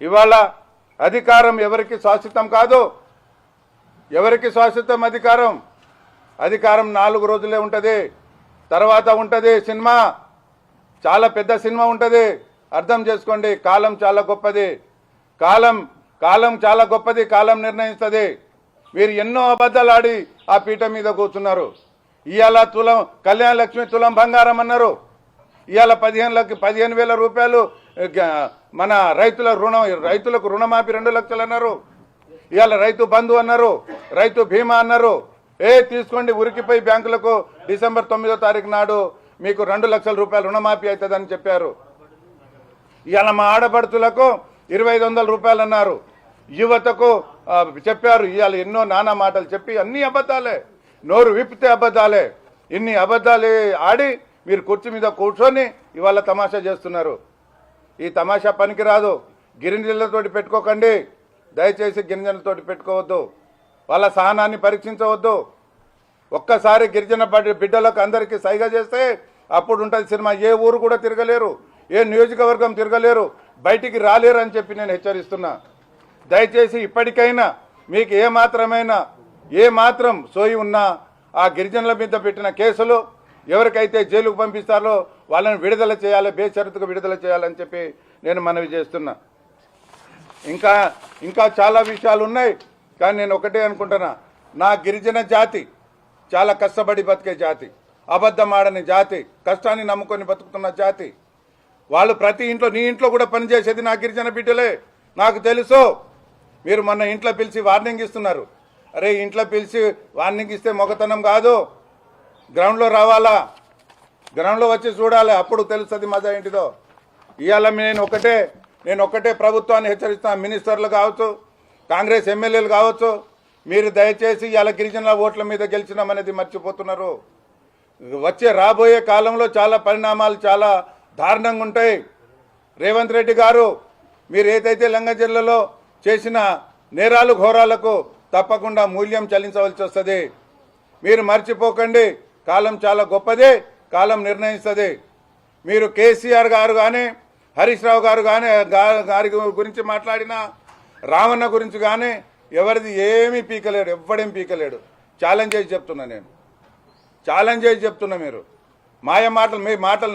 ఇవాళ అధికారం ఎవరికి శాశ్వతం కాదు. ఎవరికి శాశ్వతం అధికారం 4 రోజులే ఉంటుంది. తర్వాత ఉంటుంది సినిమా, చాలా పెద్ద సినిమా ఉంటుంది. అర్థం చేసుకోండి. కాలం చాలా గొప్పది. కాలం చాలా గొప్పది. కాలం నిర్ణయిస్తుంది. మీరు ఎన్నో అబద్ధాలు ఆడి ఆ పీఠ మీద కూర్చున్నారు. ఇవాళ కళ్యాణ లక్ష్మి తులం బంగారం అన్నారు. ఇవాళ 15,000 రూపాయలు మన రైతులకు రుణమాఫీ 2 లక్షలు అన్నారు. ఇవాళ రైతు బంధు అన్నారు, రైతు బీమా అన్నారు. తీసుకోండి, ఉరికిపోయి బ్యాంకులకు డిసెంబర్ 9వ తారీఖు నాడు మీకు 2 లక్షల రూపాయలు రుణమాఫీ అవుతుందని చెప్పారు. ఇవాళ మా ఆడపడుతులకు 2,500 రూపాయలు అన్నారు. యువతకు చెప్పారు. ఇవాళ ఎన్నో నానా మాటలు చెప్పి అన్ని అబద్ధాలే, నోరు విప్పితే అబద్ధాలే. ఇన్ని అబద్ధాలు ఆడి మీరు కుర్చీ మీద కూర్చొని ఇవాళ తమాషా చేస్తున్నారు. ఈ తమాషా పనికిరాదు. గిరిజనులతోటి పెట్టుకోకండి, దయచేసి గిరిజనులతోటి పెట్టుకోవద్దు. వాళ్ళ సహనాన్ని పరీక్షించవద్దు. ఒక్కసారి గిరిజన బిడ్డలకు అందరికీ సైగ చేస్తే అప్పుడు ఉంటుంది సినిమా. ఏ ఊరు కూడా తిరగలేరు, ఏ నియోజకవర్గం తిరగలేరు, బయటికి రాలేరు అని చెప్పి నేను హెచ్చరిస్తున్నా. దయచేసి ఇప్పటికైనా మీకు ఏ మాత్రం సోయి ఉన్నా ఆ గిరిజనుల మీద పెట్టిన కేసులు ఎవరికైతే జైలుకు పంపిస్తారో వాళ్ళని విడుదల చేయాలి, బేషరతుగా విడుదల చేయాలని చెప్పి నేను మనవి చేస్తున్నా. ఇంకా చాలా విషయాలు ఉన్నాయి. కానీ నేను ఒకటే అనుకుంటున్నా, నా గిరిజన జాతి చాలా కష్టపడి బతికే జాతి, అబద్ధం ఆడని జాతి, కష్టాన్ని నమ్ముకొని బతుకుతున్న జాతి. వాళ్ళు ప్రతి ఇంట్లో, నీ ఇంట్లో కూడా పనిచేసేది నా గిరిజన బిడ్డలే. నాకు తెలుసు. మీరు మొన్న ఇంట్లో పిలిచి వార్నింగ్ ఇస్తున్నారు. అరే ఇంట్లో పిలిచి వార్నింగ్ ఇస్తే మొగతనం కాదు. గ్రౌండ్లో రావాలా, గ్రౌండ్లో వచ్చి చూడాలి, అప్పుడు తెలుస్తుంది మజా ఏంటిదో. ఇవాళ నేను ఒకటే ప్రభుత్వాన్ని హెచ్చరిస్తాను. మినిస్టర్లు కావచ్చు, కాంగ్రెస్ ఎమ్మెల్యేలు కావచ్చు, మీరు దయచేసి ఇవాళ గిరిజనుల ఓట్ల మీద గెలిచినామనేది మర్చిపోతున్నారు. రాబోయే కాలంలో చాలా పరిణామాలు చాలా దారుణంగా ఉంటాయి. రేవంత్ రెడ్డి గారు, మీరు ఏదైతే లంగజర్లలో చేసిన నేరాలు ఘోరాలకు తప్పకుండా మూల్యం చెల్లించవలసి వస్తుంది. మీరు మర్చిపోకండి, కాలం చాలా గొప్పది, కాలం నిర్ణయిస్తుంది. మీరు కేసీఆర్ గారు కానీ హరీష్ రావు గారు కానీ గారి గురించి మాట్లాడినా, రామన్న గురించి కానీ ఎవరిది ఏమీ పీకలేడు, ఎవ్వడేం పీకలేడు. ఛాలెంజ్ చేసి చెప్తున్నా, నేను ఛాలెంజ్ చేసి చెప్తున్నా. మీరు మాయ మాటలు, మీ మాటలు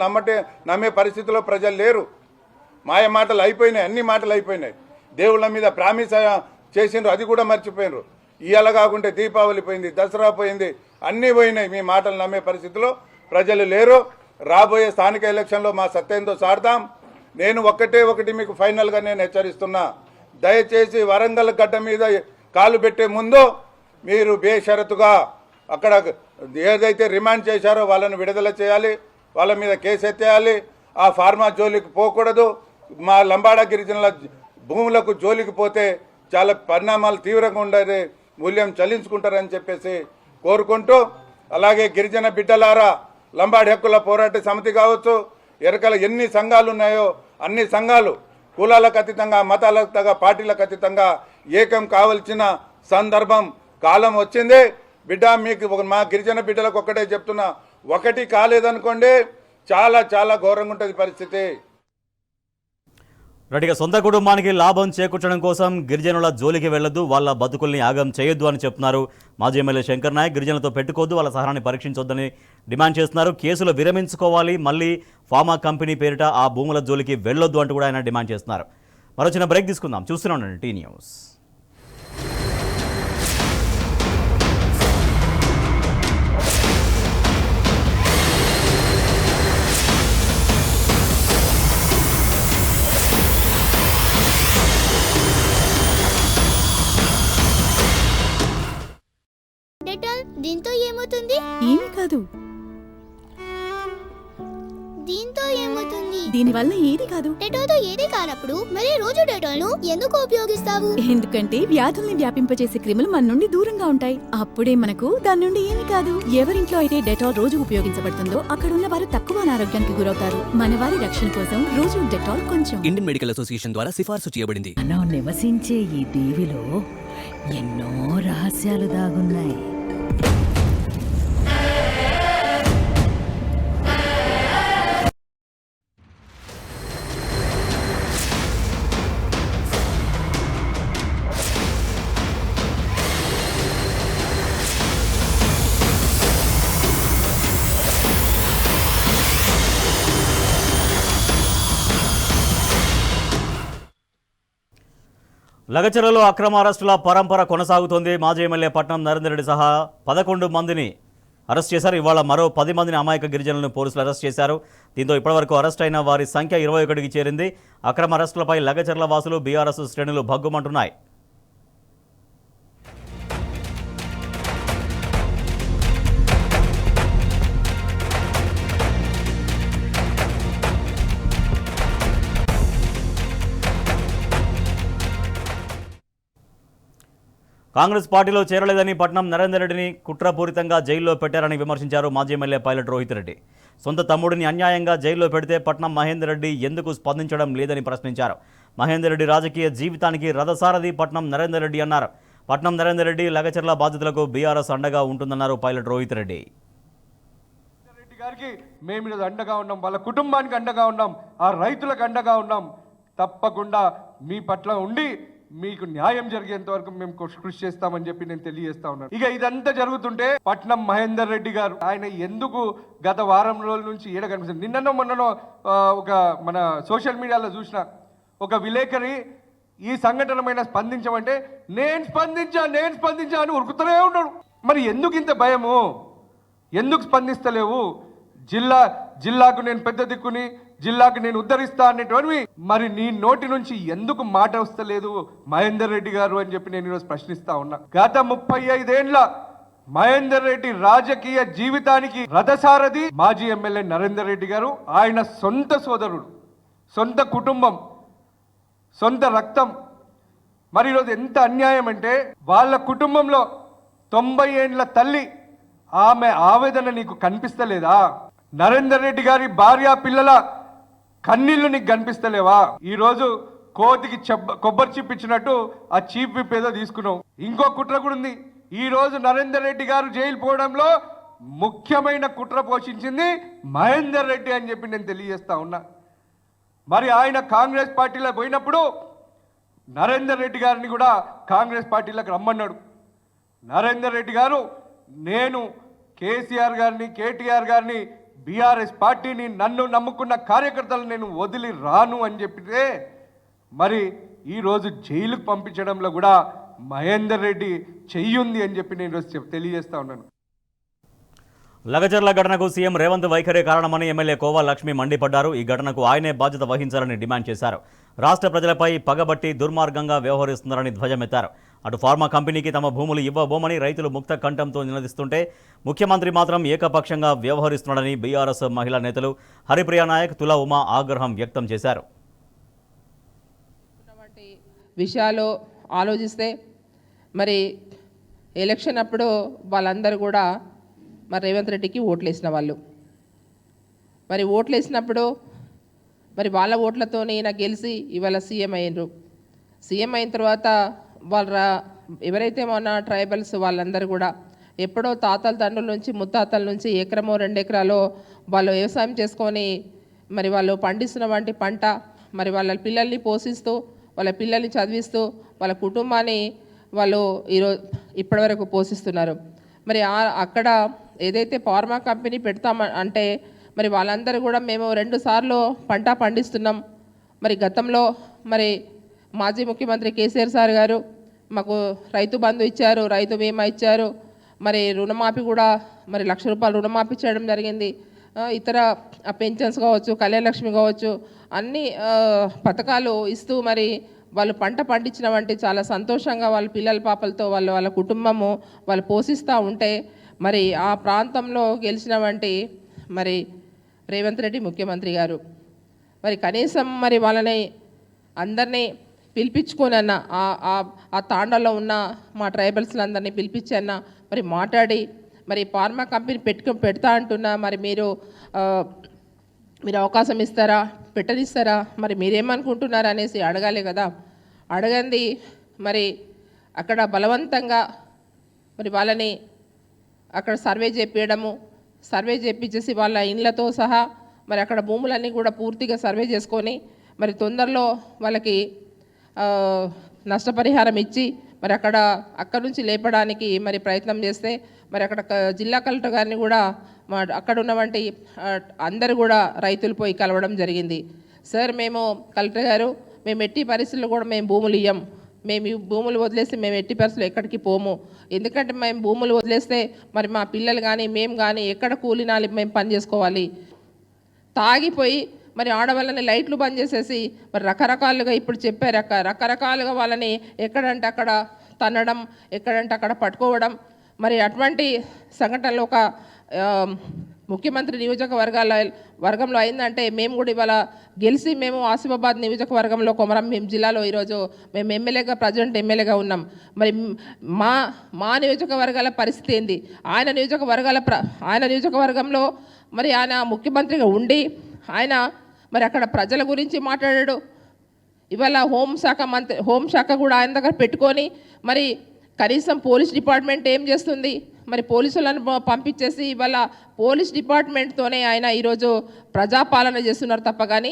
నమ్మే పరిస్థితిలో ప్రజలు లేరు. మాయ మాటలు అయిపోయినాయి, అన్ని మాటలు అయిపోయినాయి. దేవుళ్ళ మీద ప్రామిస్ చేసిండ్రు, అది కూడా మర్చిపోయినరు. ఇవాళ కాకుంటే దీపావళి పోయింది, దసరా పోయింది, అన్నీ పోయినాయి. మీ మాటలు నమ్మే పరిస్థితిలో ప్రజలు లేరు. రాబోయే స్థానిక ఎలక్షన్లో మా సత్యంతో సాడతాం. నేను ఒకటి మీకు ఫైనల్గా నేను హెచ్చరిస్తున్నా, దయచేసి వరంగల్ గడ్డ మీద కాలు పెట్టే ముందు మీరు బేషరతుగా అక్కడ ఏదైతే రిమాండ్ చేశారో వాళ్ళని విడుదల చేయాలి, వాళ్ళ మీద కేసు ఎత్తేయాలి. ఆ ఫార్మా జోలికి పోకూడదు. మా లంబాడా గిరిజనుల భూములకు జోలికి పోతే చాలా పరిణామాలు తీవ్రంగా ఉండేది, మూల్యం చెల్లించుకుంటారని చెప్పేసి కోరుకుంటూ, అలాగే గిరిజన బిడ్డలారా, లంబాడి హక్కుల పోరాట సమితి కావచ్చు, ఎరకల ఎన్ని సంఘాలు ఉన్నాయో అన్ని సంఘాలు కులాలకు అతీతంగా, మతాలకు తగ్గ, పార్టీలకు అతీతంగా ఏకం కావాల్సిన సందర్భం, కాలం వచ్చింది. బిడ్డ, మీకు మా గిరిజన బిడ్డలకు ఒక్కటే చెప్తున్నా, ఒకటి కాలేదనుకోండి చాలా చాలా ఘోరంగా ఉంటుంది పరిస్థితి. రెడ్డిగా సొంత కుటుంబానికి లాభం చేకూర్చడం కోసం గిరిజనుల జోలికి వెళ్లొద్దు, వాళ్ళ బతుకుల్ని ఆగం చేయొద్దు అని చెప్తున్నారు మాజీ ఎమ్మెల్యే శంకర్ నాయక్. గిరిజనులతో పెట్టుకోవద్దు, వాళ్ళ సహనాన్ని పరీక్షించొద్దని డిమాండ్ చేస్తున్నారు. కేసులు విరమించుకోవాలి, మళ్ళీ ఫార్మా కంపెనీ పేరిట ఆ భూముల జోలికి వెళ్లొద్దు అంటూ కూడా ఆయన డిమాండ్ చేస్తున్నారు. మరో చిన్న బ్రేక్ తీసుకుందాం, చూస్తూనే ఉండండి టీ న్యూస్. దీంతో ఏమవుతుంది? ఏమీ కాదు. దీంతో ఏమవుతుంది? దీనివల్ల ఏది కాదు. డెటాల్తో ఏది కానప్పుడు మరి రోజు డెటాల్ ను ఎందుకు ఉపయోగిస్తావు? ఎందుకంటే వ్యాధుల్ని వ్యాపింపచేసే క్రిములు మన నుండి దూరంగా ఉంటాయి. అప్పుడే మనకు దాని నుండి ఏమీ కాదు. ఎవరింట్లో అయితే డెటాల్ రోజు ఉపయోగించబడుతుందో అక్కడ ఉన్న వారు తక్కువ అనారోగ్యానికి గురవుతారు. మన వారి రక్షణ కోసం రోజు డెటాల్ కొంచెం. ఇండియన్ మెడికల్ అసోసియేషన్ ద్వారా సిఫార్సు చేయబడింది. మనం నివసించే ఈ దీవిలో ఎన్నో రహస్యాలు దాగున్నాయి. లగచర్లలో అక్రమ అరెస్టుల పరంపర కొనసాగుతోంది. మాజీ ఎమ్మెల్యే పట్నం నరేందర్ రెడ్డి సహా 11 మందిని అరెస్ట్ చేశారు. ఇవాళ మరో 10 మందిని అమాయక గిరిజనులను పోలీసులు అరెస్ట్ చేశారు. దీంతో ఇప్పటివరకు అరెస్ట్ అయిన వారి సంఖ్య 21కి చేరింది. అక్రమ అరెస్టులపై లగచర్ల వాసులు, బీఆర్ఎస్ శ్రేణులు భగ్గుమంటున్నాయి. కాంగ్రెస్ పార్టీలో చేరలేదని పట్నం నరేందర్ రెడ్డిని కుట్రపూరితంగా జైల్లో పెట్టారని విమర్శించారు మాజీ ఎమ్మెల్యే పైలట్ రోహిత్ రెడ్డి. సొంత తమ్ముడిని అన్యాయంగా జైల్లో పెడితే పట్నం మహేందర్ రెడ్డి ఎందుకు స్పందించడం లేదని ప్రశ్నించారు. మహేందర్ రెడ్డి రాజకీయ జీవితానికి రథసారథి పట్నం నరేందర్ రెడ్డి అన్నారు. పట్నం నరేందర్ రెడ్డి లగచర్ల బాధితులకు బీఆర్ఎస్ అండగా ఉంటుందన్నారు పైలట్ రోహిత్ రెడ్డి. గారికి మేము అండగా ఉన్నాం, వాళ్ళ కుటుంబానికి అండగా ఉన్నాం, ఆ రైతులకు అండగా ఉన్నాం. తప్పకుండా మీ పట్ల ఉండి మీకు న్యాయం జరిగేంత వరకు మేము కృషి చేస్తామని చెప్పి నేను తెలియజేస్తా ఉన్నాను. ఇక ఇదంతా జరుగుతుంటే పట్నం మహేందర్ రెడ్డి గారు ఆయన ఎందుకు గత వారం రోజుల నుంచి ఏడ కనిపిస్తుంది? నిన్ననో మొన్ననో ఒక మన సోషల్ మీడియాలో చూసిన ఒక విలేకరి ఈ సంఘటన పైన స్పందించమంటే నేను స్పందించా అని ఉరుకుతూనే ఉన్నాడు. మరి ఎందుకు ఇంత భయము? ఎందుకు స్పందిస్తలేవు? జిల్లాకు నేను పెద్ద దిక్కుని, జిల్లాకు నేను ఉద్ధరిస్తా అనేటువంటివి మరి నీ నోటి నుంచి ఎందుకు మాట వస్తలేదు మహేందర్ రెడ్డి గారు అని చెప్పి నేను ఈరోజు ప్రశ్నిస్తా ఉన్నా. గత 35 ఏండ్ల మహేందర్ రెడ్డి రాజకీయ జీవితానికి రథసారథి మాజీ ఎమ్మెల్యే నరేందర్ రెడ్డి గారు. ఆయన సొంత సోదరుడు, సొంత కుటుంబం, సొంత రక్తం. మరి ఈరోజు ఎంత అన్యాయం అంటే వాళ్ళ కుటుంబంలో 90 ఏండ్ల తల్లి, ఆమె ఆవేదన నీకు కనిపిస్తలేదా? నరేందర్ రెడ్డి గారి భార్య పిల్లల కన్నీళ్లు నీకు కనిపిస్తలేవా? ఈరోజు కోతికి కొబ్బరి చిప్ ఇచ్చినట్టు ఆ చీప్ విప్ ఏదో తీసుకున్నాం. ఇంకో కుట్ర కూడా ఉంది. ఈ రోజు నరేందర్ రెడ్డి గారు జైలు పోవడంలో ముఖ్యమైన కుట్ర పోషించింది మహేందర్ రెడ్డి అని చెప్పి నేను తెలియజేస్తా ఉన్నా. మరి ఆయన కాంగ్రెస్ పార్టీలో పోయినప్పుడు నరేందర్ రెడ్డి గారిని కూడా కాంగ్రెస్ పార్టీలోకి రమ్మన్నాడు. నరేందర్ రెడ్డి గారు నేను కేసీఆర్ గారిని, కేటీఆర్ గారిని, బీఆర్ఎస్ పార్టీని, నన్ను నమ్ముకున్న కార్యకర్తలు నేను వదిలి రాను అని చెప్పితే మరి ఈరోజు జైలుకు పంపించడంలో కూడా మహేందర్ రెడ్డి చెయ్యుంది అని చెప్పి నేను ఈరోజు తెలియజేస్తా ఉన్నాను. లగచర్ల ఘటనకు సీఎం రేవంత్ వైఖరే కారణమని ఎమ్మెల్యే కోవా లక్ష్మి మండిపడ్డారు. ఈ ఘటనకు ఆయనే బాధ్యత వహించాలని డిమాండ్ చేశారు. రాష్ట్ర ప్రజలపై పగబట్టి దుర్మార్గంగా వ్యవహరిస్తున్నారని ధ్వజమెత్తారు. అటు ఫార్మా కంపెనీకి తమ భూములు ఇవ్వబోమని రైతులు ముక్త కంఠంతో నిలదీస్తుంటే ముఖ్యమంత్రి మాత్రం ఏకపక్షంగా వ్యవహరిస్తున్నాడని బీఆర్ఎస్ మహిళా నేతలు హరిప్రియ నాయక్, తుల ఉమా ఆగ్రహం వ్యక్తం చేశారు. విషయాలు ఆలోచిస్తే మరి ఎలక్షన్ అప్పుడు వాళ్ళందరూ కూడా మరి రేవంత్ రెడ్డికి ఓట్లు వేసిన వాళ్ళు, మరి ఓట్లు వేసినప్పుడు మరి వాళ్ళ ఓట్లతో ఈయన గెలిచి ఇవాళ సీఎం అయ్యారు. సీఎం అయిన తర్వాత వాళ్ళ ఎవరైతే మన ట్రైబల్స్ వాళ్ళందరూ కూడా ఎప్పుడో తాతల తండ్రుల నుంచి ముత్తాతల నుంచి ఎకరమో 2 ఎకరాలో వాళ్ళు వ్యవసాయం చేసుకొని మరి వాళ్ళు పండిస్తున్న వంటి పంట మరి వాళ్ళ పిల్లల్ని పోషిస్తూ వాళ్ళ పిల్లల్ని చదివిస్తూ వాళ్ళ కుటుంబాన్ని వాళ్ళు ఇప్పటివరకు పోషిస్తున్నారు. మరి అక్కడ ఏదైతే ఫార్మా కంపెనీ పెడతామంటే మరి వాళ్ళందరూ కూడా మేము 2 సార్లు పంట పండిస్తున్నాం. మరి గతంలో మరి మాజీ ముఖ్యమంత్రి కేసీఆర్ సార్ గారు మాకు రైతు బంధు ఇచ్చారు, రైతు బీమా ఇచ్చారు, మరి రుణమాఫీ కూడా మరి ₹1,00,000 రుణమాఫీ చేయడం జరిగింది. ఇతర పెన్షన్స్ కావచ్చు, కళ్యాణ లక్ష్మి కావచ్చు, అన్ని పథకాలు ఇస్తూ మరి వాళ్ళు పంట పండించిన వంటి చాలా సంతోషంగా వాళ్ళ పిల్లల పాపలతో వాళ్ళ కుటుంబము వాళ్ళు పోషిస్తూ ఉంటే మరి ఆ ప్రాంతంలో గెలిచిన వంటి మరి రేవంత్ రెడ్డి ముఖ్యమంత్రి గారు మరి కనీసం మరి వాళ్ళని అందరినీ పిలిపించుకొని అన్న ఆ తాండాలో ఉన్న మా ట్రైబల్స్లందరినీ పిలిపించి అన్న మరి మాట్లాడి మరి ఫార్మా కంపెనీ పెడతా అంటున్నా మరి మీరు అవకాశం ఇస్తారా, పెట్టనిస్తారా, మరి మీరేమనుకుంటున్నారా అనేసి అడగాలి కదా. అడగండి మరి అక్కడ బలవంతంగా మరి వాళ్ళని అక్కడ సర్వే చేపించడము, సర్వే చేపించేసి వాళ్ళ ఇండ్లతో సహా మరి అక్కడ భూములన్నీ కూడా పూర్తిగా సర్వే చేసుకొని మరి తొందరలో వాళ్ళకి నష్టపరిహారం ఇచ్చి మరి అక్కడ నుంచి లేపడానికి మరి ప్రయత్నం చేస్తే మరి అక్కడ జిల్లా కలెక్టర్ గారిని కూడా అక్కడ ఉన్నవంటి అందరూ కూడా రైతులు పోయి కలవడం జరిగింది. సార్ మేము కలెక్టర్ గారు మేము ఎట్టి పరిస్థితుల్లో కూడా మేము భూములు ఇయ్యం, మేము ఈ భూములు వదిలేస్తే మేము ఎట్టి పరిస్థితుల్లో ఎక్కడికి పోము, ఎందుకంటే మేము భూములు వదిలేస్తే మరి మా పిల్లలు కానీ మేము కానీ ఎక్కడ కూలినాలి, మేము పని చేసుకోవాలి. తాగిపోయి మరి ఆడవాళ్ళని లైట్లు బంద్ చేసేసి మరి రకరకాలుగా ఇప్పుడు చెప్పారు రకరకాలుగా వాళ్ళని ఎక్కడంటే అక్కడ తన్నడం, ఎక్కడంటే అక్కడ పట్టుకోవడం. అటువంటి సంఘటనలు ఒక ముఖ్యమంత్రి నియోజకవర్గంలో అయిందంటే మేము కూడా ఇవాళ గెలిచి మేము ఆసిఫాబాద్ నియోజకవర్గంలో కొమరంభీం జిల్లాలో ఈరోజు మేము ఎమ్మెల్యేగా ప్రజెంట్ ఎమ్మెల్యేగా ఉన్నాం. మరి మా నియోజకవర్గాల పరిస్థితి ఏంది? ఆయన నియోజకవర్గంలో మరి ఆయన ముఖ్యమంత్రిగా ఉండి ఆయన మరి అక్కడ ప్రజల గురించి మాట్లాడాడు. ఇవాళ హోంశాఖ కూడా ఆయన దగ్గర పెట్టుకొని మరి కనీసం పోలీస్ డిపార్ట్మెంట్ ఏం చేస్తుంది? మరి పోలీసులను పంపించేసి ఇవాళ పోలీస్ డిపార్ట్మెంట్తోనే ఆయన ఈరోజు ప్రజాపాలన చేస్తున్నారు తప్ప కానీ